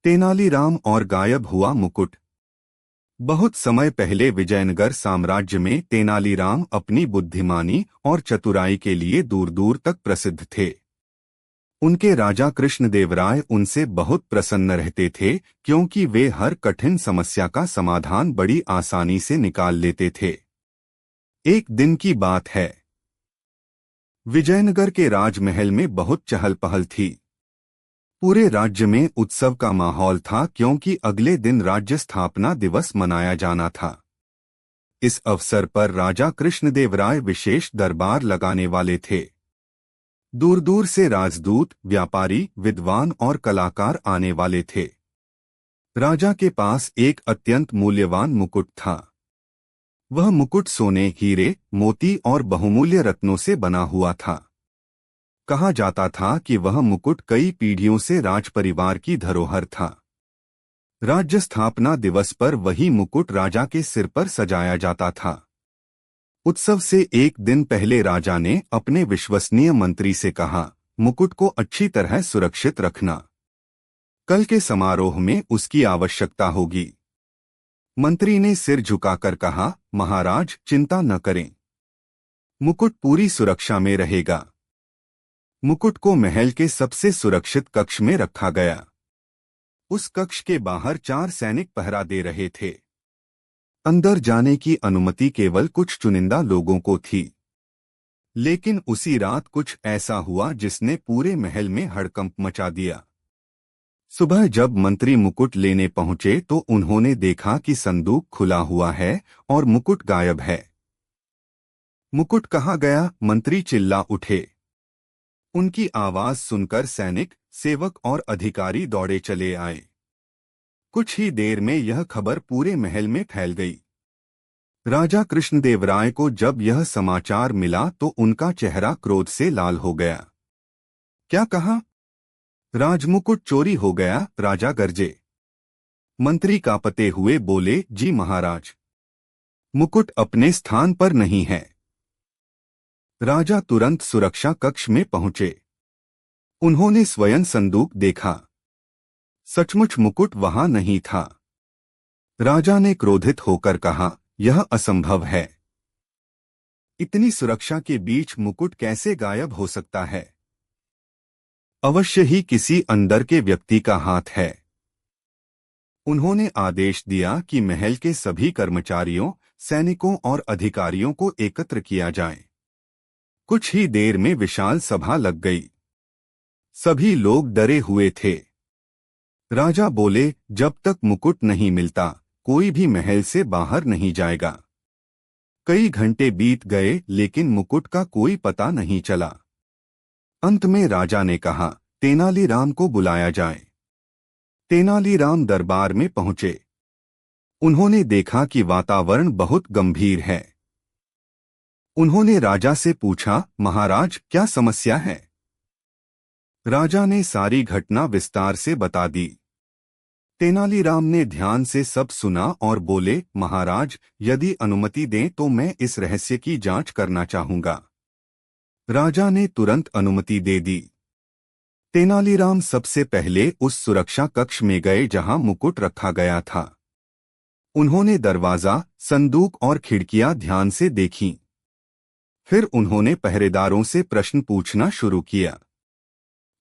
तेनालीराम और गायब हुआ मुकुट। बहुत समय पहले विजयनगर साम्राज्य में तेनालीराम अपनी बुद्धिमानी और चतुराई के लिए दूर दूर तक प्रसिद्ध थे। उनके राजा कृष्णदेवराय उनसे बहुत प्रसन्न रहते थे, क्योंकि वे हर कठिन समस्या का समाधान बड़ी आसानी से निकाल लेते थे। एक दिन की बात है। विजयनगर के राजमहल में बहुत चहल पहल थी। पूरे राज्य में उत्सव का माहौल था, क्योंकि अगले दिन राज्य स्थापना दिवस मनाया जाना था। इस अवसर पर राजा कृष्णदेवराय विशेष दरबार लगाने वाले थे। दूर दूर से राजदूत, व्यापारी, विद्वान और कलाकार आने वाले थे। राजा के पास एक अत्यंत मूल्यवान मुकुट था। वह मुकुट सोने, हीरे, मोती और बहुमूल्य रत्नों से बना हुआ था। कहा जाता था कि वह मुकुट कई पीढ़ियों से राजपरिवार की धरोहर था। राज्य स्थापना दिवस पर वही मुकुट राजा के सिर पर सजाया जाता था। उत्सव से एक दिन पहले राजा ने अपने विश्वसनीय मंत्री से कहा, मुकुट को अच्छी तरह सुरक्षित रखना। कल के समारोह में उसकी आवश्यकता होगी। मंत्री ने सिर झुकाकर कहा, महाराज, चिंता न करें, मुकुट पूरी सुरक्षा में रहेगा। मुकुट को महल के सबसे सुरक्षित कक्ष में रखा गया। उस कक्ष के बाहर 4 सैनिक पहरा दे रहे थे। अंदर जाने की अनुमति केवल कुछ चुनिंदा लोगों को थी। लेकिन उसी रात कुछ ऐसा हुआ जिसने पूरे महल में हड़कंप मचा दिया। सुबह जब मंत्री मुकुट लेने पहुंचे तो उन्होंने देखा कि संदूक खुला हुआ है और मुकुट गायब है। मुकुट कहाँ गया? मंत्री चिल्ला उठे। उनकी आवाज सुनकर सैनिक, सेवक और अधिकारी दौड़े चले आए। कुछ ही देर में यह खबर पूरे महल में फैल गई। राजा कृष्णदेवराय को जब यह समाचार मिला तो उनका चेहरा क्रोध से लाल हो गया। क्या कहा? राजमुकुट चोरी हो गया, राजा गरजे। मंत्री कांपते हुए बोले, जी महाराज, मुकुट अपने स्थान पर नहीं है। राजा तुरंत सुरक्षा कक्ष में पहुंचे। उन्होंने स्वयं संदूक देखा। सचमुच मुकुट वहां नहीं था। राजा ने क्रोधित होकर कहा, यह असंभव है। इतनी सुरक्षा के बीच मुकुट कैसे गायब हो सकता है? अवश्य ही किसी अंदर के व्यक्ति का हाथ है। उन्होंने आदेश दिया कि महल के सभी कर्मचारियों, सैनिकों और अधिकारियों को एकत्र किया जाए। कुछ ही देर में विशाल सभा लग गई। सभी लोग डरे हुए थे। राजा बोले, जब तक मुकुट नहीं मिलता कोई भी महल से बाहर नहीं जाएगा। कई घंटे बीत गए लेकिन मुकुट का कोई पता नहीं चला। अंत में राजा ने कहा, तेनालीराम को बुलाया जाए। तेनालीराम दरबार में पहुंचे। उन्होंने देखा कि वातावरण बहुत गंभीर है। उन्होंने राजा से पूछा, महाराज, क्या समस्या है? राजा ने सारी घटना विस्तार से बता दी। तेनालीराम ने ध्यान से सब सुना और बोले, महाराज, यदि अनुमति दें तो मैं इस रहस्य की जांच करना चाहूंगा। राजा ने तुरंत अनुमति दे दी। तेनालीराम सबसे पहले उस सुरक्षा कक्ष में गए जहां मुकुट रखा गया था। उन्होंने दरवाजा, संदूक और खिड़कियां ध्यान से देखीं। फिर उन्होंने पहरेदारों से प्रश्न पूछना शुरू किया।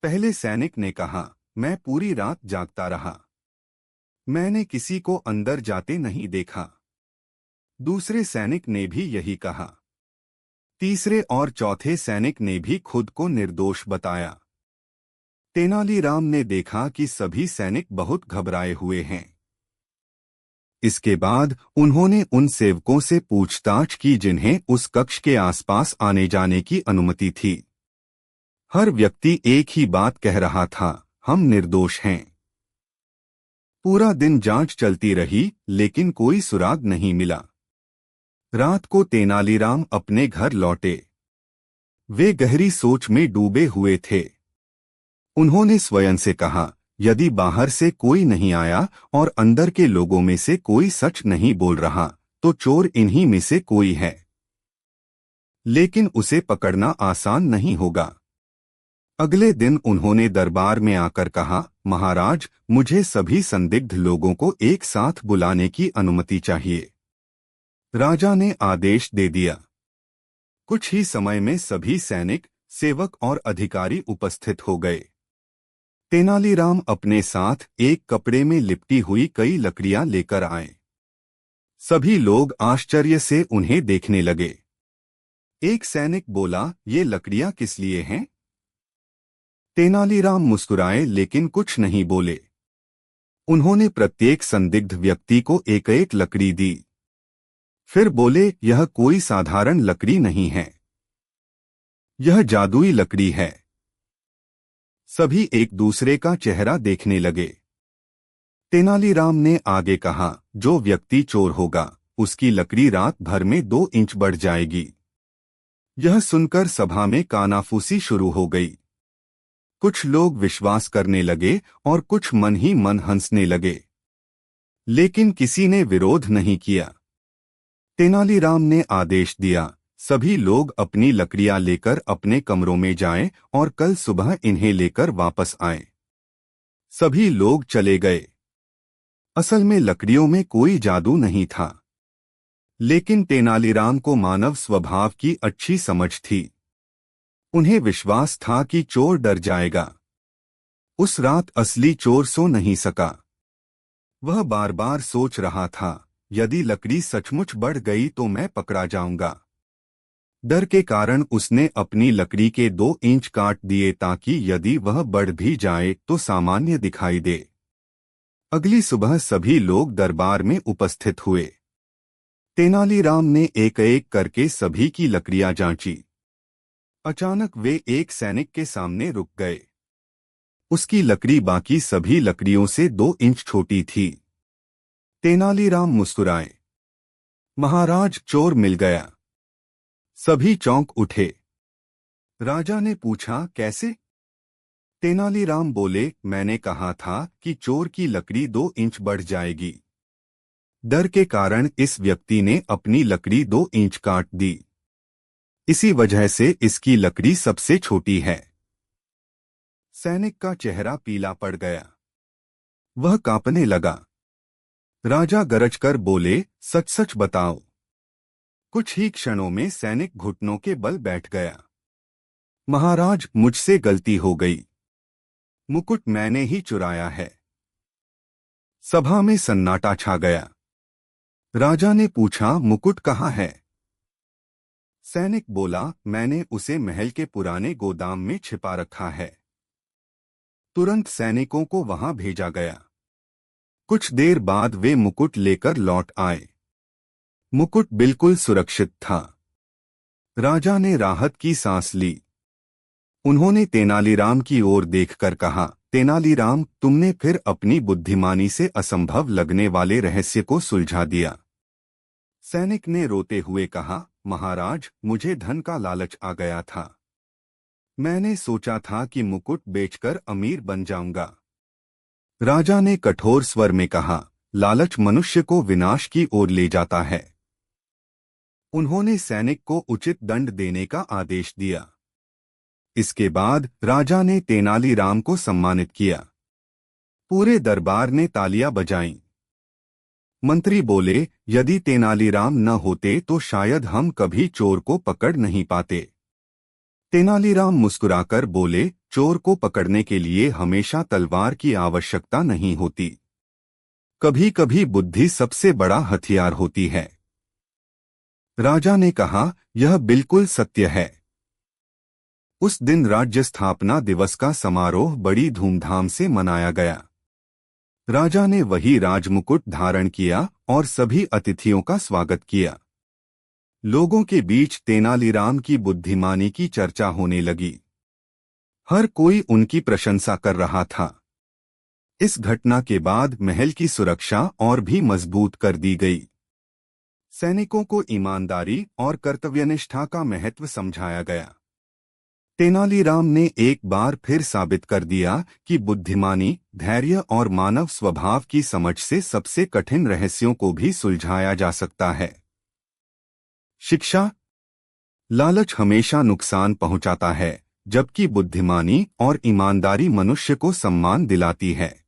पहले सैनिक ने कहा, मैं पूरी रात जागता रहा। मैंने किसी को अंदर जाते नहीं देखा। दूसरे सैनिक ने भी यही कहा। तीसरे और चौथे सैनिक ने भी खुद को निर्दोष बताया। तेनालीराम ने देखा कि सभी सैनिक बहुत घबराए हुए हैं। इसके बाद उन्होंने उन सेवकों से पूछताछ की जिन्हें उस कक्ष के आसपास आने जाने की अनुमति थी। हर व्यक्ति एक ही बात कह रहा था, हम निर्दोष हैं। पूरा दिन जांच चलती रही लेकिन कोई सुराग नहीं मिला। रात को तेनालीराम अपने घर लौटे। वे गहरी सोच में डूबे हुए थे। उन्होंने स्वयं से कहा, यदि बाहर से कोई नहीं आया और अंदर के लोगों में से कोई सच नहीं बोल रहा तो चोर इन्हीं में से कोई है। लेकिन उसे पकड़ना आसान नहीं होगा। अगले दिन उन्होंने दरबार में आकर कहा, महाराज, मुझे सभी संदिग्ध लोगों को एक साथ बुलाने की अनुमति चाहिए। राजा ने आदेश दे दिया। कुछ ही समय में सभी सैनिक, सेवक और अधिकारी उपस्थित हो गए। तेनालीराम अपने साथ एक कपड़े में लिपटी हुई कई लकड़ियां लेकर आए। सभी लोग आश्चर्य से उन्हें देखने लगे। एक सैनिक बोला, ये लकड़ियां किस लिए हैं? तेनालीराम मुस्कुराए लेकिन कुछ नहीं बोले। उन्होंने प्रत्येक संदिग्ध व्यक्ति को एक एक लकड़ी दी। फिर बोले, यह कोई साधारण लकड़ी नहीं है, यह जादुई लकड़ी है। सभी एक दूसरे का चेहरा देखने लगे। तेनालीराम ने आगे कहा, जो व्यक्ति चोर होगा उसकी लकड़ी रात भर में 2 इंच बढ़ जाएगी। यह सुनकर सभा में कानाफूसी शुरू हो गई। कुछ लोग विश्वास करने लगे और कुछ मन ही मन हंसने लगे, लेकिन किसी ने विरोध नहीं किया। तेनालीराम ने आदेश दिया, सभी लोग अपनी लकड़ियां लेकर अपने कमरों में जाएं और कल सुबह इन्हें लेकर वापस आएं। सभी लोग चले गए। असल में लकड़ियों में कोई जादू नहीं था, लेकिन तेनालीराम को मानव स्वभाव की अच्छी समझ थी। उन्हें विश्वास था कि चोर डर जाएगा। उस रात असली चोर सो नहीं सका। वह बार बार सोच रहा था, यदि लकड़ी सचमुच बढ़ गई तो मैं पकड़ा जाऊंगा। डर के कारण उसने अपनी लकड़ी के 2 इंच काट दिए ताकि यदि वह बढ़ भी जाए तो सामान्य दिखाई दे। अगली सुबह सभी लोग दरबार में उपस्थित हुए। तेनालीराम ने एक एक करके सभी की लकड़ियां जांची। अचानक वे एक सैनिक के सामने रुक गए। उसकी लकड़ी बाकी सभी लकड़ियों से 2 इंच छोटी थी। तेनालीराम मुस्कुराए, महाराज, चोर मिल गया। सभी चौंक उठे। राजा ने पूछा, कैसे? तेनालीराम बोले, मैंने कहा था कि चोर की लकड़ी 2 इंच बढ़ जाएगी। डर के कारण इस व्यक्ति ने अपनी लकड़ी 2 इंच काट दी। इसी वजह से इसकी लकड़ी सबसे छोटी है। सैनिक का चेहरा पीला पड़ गया। वह कांपने लगा। राजा गरजकर बोले, सच सच बताओ। कुछ ही क्षणों में सैनिक घुटनों के बल बैठ गया। महाराज, मुझसे गलती हो गई। मुकुट मैंने ही चुराया है। सभा में सन्नाटा छा गया। राजा ने पूछा, मुकुट कहाँ है? सैनिक बोला, मैंने उसे महल के पुराने गोदाम में छिपा रखा है। तुरंत सैनिकों को वहां भेजा गया। कुछ देर बाद वे मुकुट लेकर लौट आए। मुकुट बिल्कुल सुरक्षित था। राजा ने राहत की सांस ली। उन्होंने तेनालीराम की ओर देखकर कहा, तेनालीराम, तुमने फिर अपनी बुद्धिमानी से असंभव लगने वाले रहस्य को सुलझा दिया। सैनिक ने रोते हुए कहा, महाराज, मुझे धन का लालच आ गया था। मैंने सोचा था कि मुकुट बेचकर अमीर बन जाऊंगा। राजा ने कठोर स्वर में कहा, लालच मनुष्य को विनाश की ओर ले जाता है। उन्होंने सैनिक को उचित दंड देने का आदेश दिया। इसके बाद राजा ने तेनालीराम को सम्मानित किया। पूरे दरबार ने तालियां बजाईं। मंत्री बोले, यदि तेनालीराम न होते तो शायद हम कभी चोर को पकड़ नहीं पाते। तेनालीराम मुस्कुराकर बोले, चोर को पकड़ने के लिए हमेशा तलवार की आवश्यकता नहीं होती। कभी कभी बुद्धि सबसे बड़ा हथियार होती है। राजा ने कहा, यह बिल्कुल सत्य है। उस दिन राज्य स्थापना दिवस का समारोह बड़ी धूमधाम से मनाया गया। राजा ने वही राजमुकुट धारण किया और सभी अतिथियों का स्वागत किया। लोगों के बीच तेनालीराम की बुद्धिमानी की चर्चा होने लगी। हर कोई उनकी प्रशंसा कर रहा था। इस घटना के बाद महल की सुरक्षा और भी मजबूत कर दी गई। सैनिकों को ईमानदारी और कर्तव्यनिष्ठा का महत्व समझाया गया। तेनालीराम ने एक बार फिर साबित कर दिया कि बुद्धिमानी, धैर्य और मानव स्वभाव की समझ से सबसे कठिन रहस्यों को भी सुलझाया जा सकता है। शिक्षा। लालच हमेशा नुकसान पहुंचाता है, जबकि बुद्धिमानी और ईमानदारी मनुष्य को सम्मान दिलाती है।